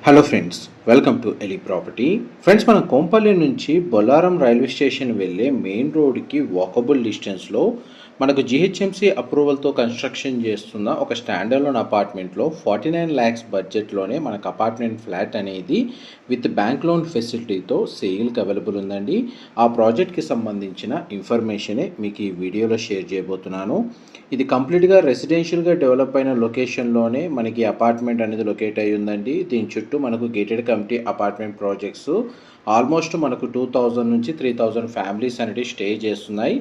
Hello friends, welcome to ఎలి property. Friends, మనం కోంపల్లి నుంచి బొల్లారం రైల్వే స్టేషన్ వెళ్ళే మెయిన్ రోడ్కి వాకబుల్ డిస్టెన్స్లో మనకు జిహెచ్ఎంసీ అప్రూవల్తో కన్స్ట్రక్షన్ చేస్తున్న ఒక స్టాండర్లోన్ అపార్ట్మెంట్లో 49 lakhs బడ్జెట్లోనే మనకు అపార్ట్మెంట్ ఫ్లాట్ అనేది విత్ బ్యాంక్ లోన్ ఫెసిలిటీతో సేల్కి అవైలబుల్ ఉందండి. ఆ ప్రాజెక్ట్కి సంబంధించిన ఇన్ఫర్మేషనే మీకు ఈ వీడియోలో షేర్ చేయబోతున్నాను. ఇది కంప్లీట్గా రెసిడెన్షియల్గా డెవలప్ అయిన లొకేషన్లోనే మనకి అపార్ట్మెంట్ అనేది లొకేట్ అయ్యి ఉందండి. దీని చుట్టూ మనకు gated committee apartment projects almost మనకు 2000 నుంచి 3000 ఫ్యామిలీస్ అనేది స్టే చేస్తున్నాయి.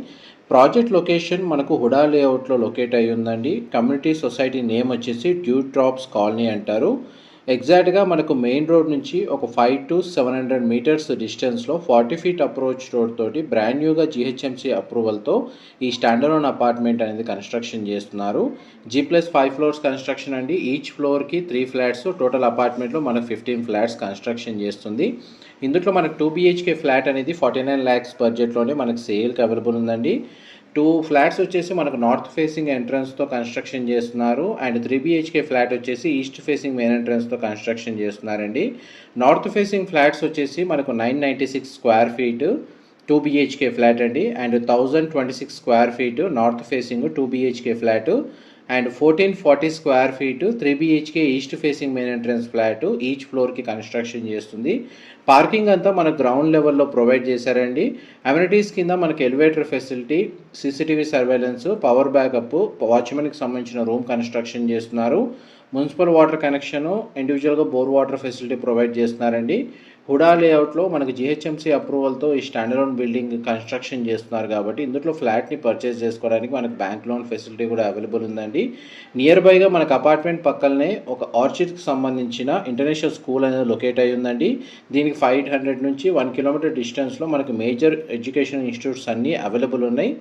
ప్రాజెక్ట్ లొకేషన్ మనకు హుడా లేఅవుట్లో లొకేట్ అయ్యి ఉందండి. కమ్యూనిటీ సొసైటీ నేమ్ వచ్చేసి డ్యూ డ్రాప్స్ కాలనీ అంటారు. ఎగ్జాక్ట్గా మనకు మెయిన్ రోడ్ నుంచి ఒక 500 to 700 మీటర్స్ డిస్టెన్స్లో 40 feet అప్రోచ్ రోడ్ తోటి బ్రాండ్ న్యూగా జిహెచ్ఎంసీ అప్రూవల్తో ఈ స్టాండర్లోన్ అపార్ట్మెంట్ అనేది కన్స్ట్రక్షన్ చేస్తున్నారు. G+5 floors కన్స్ట్రక్షన్ అండి. ఈచ్ ఫ్లోర్కి 3 flats, టోటల్ అపార్ట్మెంట్లో మనకు 15 flats కన్స్ట్రక్షన్ చేస్తుంది. ఇందులో మనకు 2 BHK ఫ్లాట్ అనేది 49 lakhs బడ్జెట్లోనే మనకు సేల్కి అవైలబుల్ ఉందండి. 2 flats వచ్చేసి మనకు నార్త్ ఫేసింగ్ ఎంట్రన్స్తో కన్స్ట్రక్షన్ చేస్తున్నారు. అండ్ 3 BHK ఫ్లాట్ వచ్చేసి ఈస్ట్ ఫేసింగ్ మెయిన్ ఎంట్రన్స్తో కన్స్ట్రక్షన్ చేస్తున్నారండి. నార్త్ ఫేసింగ్ ఫ్లాట్స్ వచ్చేసి మనకు 996 square feet 2 BHK ఫ్లాట్ అండి. And 1026 square feet north facing 2 BHK flat and 1440 square feet 3 BHK east facing main entrance flat each ఫ్లోర్కి construction చేస్తుంది. Parking అంతా మన ground లెవెల్లో provide చేశారండి. అమ్యూనిటీస్ కింద మనకి elevator facility, CCTV surveillance, power backup, వాచ్మెన్కి సంబంధించిన రూమ్ కన్స్ట్రక్షన్ చేస్తున్నారు. మున్సిపల్ వాటర్ కనెక్షను, ఇండివిజువల్గా బోర్ వాటర్ ఫెసిలిటీ ప్రొవైడ్ చేస్తున్నారండి. హుడా లేఅవుట్లో మనకు జిహెచ్ఎంసీ అప్రూవల్తో ఈ స్టాండర్లోన్ బిల్డింగ్ కన్స్ట్రక్షన్ చేస్తున్నారు కాబట్టి ఇందులో ఫ్లాట్ని పర్చేస్ చేసుకోవడానికి మనకు బ్యాంక్ లోన్ ఫెసిలిటీ కూడా అవైలబుల్ ఉందండి. నియర్ బైగా మనకు అపార్ట్మెంట్ పక్కనే ఒక ఆర్చిడ్కి సంబంధించిన ఇంటర్నేషనల్ స్కూల్ అనేది లొకేట్ అయ్యి ఉందండి. దీనికి 500 నుంచి 1 kilometer డిస్టెన్స్లో మనకు మేజర్ ఎడ్యుకేషన్ ఇన్స్టిట్యూట్స్ అన్నీ అవైలబుల్ ఉన్నాయి.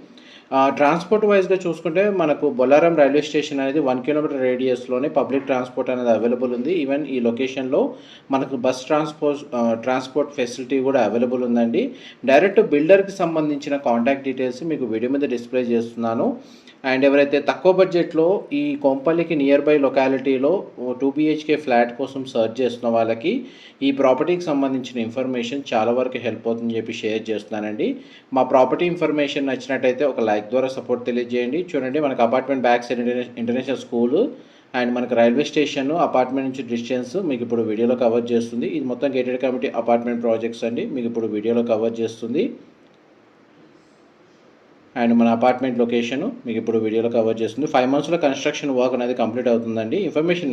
ట్రాన్స్పోర్ట్ వైజ్గా చూసుకుంటే మనకు బొల్లారం రైల్వే స్టేషన్ అనేది 1 kilometer రేడియస్లోనే పబ్లిక్ ట్రాన్స్పోర్ట్ అనేది అవైలబుల్ ఉంది. ఈవెన్ ఈ లొకేషన్లో మనకు బస్ ట్రాన్స్పోర్ట్ ఫెసిలిటీ కూడా అవైలబుల్ ఉందండి. డైరెక్ట్ బిల్డర్కి సంబంధించిన కాంటాక్ట్ డీటెయిల్స్ మీకు వీడియో మీద డిస్ప్లే చేస్తున్నాను. అండ్ ఎవరైతే తక్కువ బడ్జెట్లో ఈ కొంపల్లికి నియర్ బై లొకాలిటీలో 2 BHK ఫ్లాట్ కోసం సర్చ్ చేస్తున్న వాళ్ళకి ఈ ప్రాపర్టీకి సంబంధించిన ఇన్ఫర్మేషన్ చాలా వరకు హెల్ప్ అవుతుందని చెప్పి షేర్ చేస్తున్నానండి. మా ప్రాపర్టీ ఇన్ఫర్మేషన్ నచ్చినట్టయితే ఒక లైక్ ద్వారా సపోర్ట్ తెలియజేయండి. చూడండి, మనకు apartment back side international school and మనకు రైల్వే స్టేషన్ అపార్ట్మెంట్ నుంచి డిస్టెన్స్ మీకు ఇప్పుడు వీడియోలో కవర్ చేస్తుంది. ఇది మొత్తం గేటెడ్ కమిటీ అపార్ట్మెంట్ ప్రాజెక్ట్స్ అండి, మీకు ఇప్పుడు వీడియోలో కవర్ చేస్తుంది. అండ్ మన అపార్ట్మెంట్ లొకేషన్ మీకు ఇప్పుడు వీడియోలో కవర్ చేస్తుంది. 5 monthsలో కన్స్ట్రక్షన్ వర్క్ అనేది కంప్లీట్ అవుతుందండి. ఇన్ఫర్మేషన్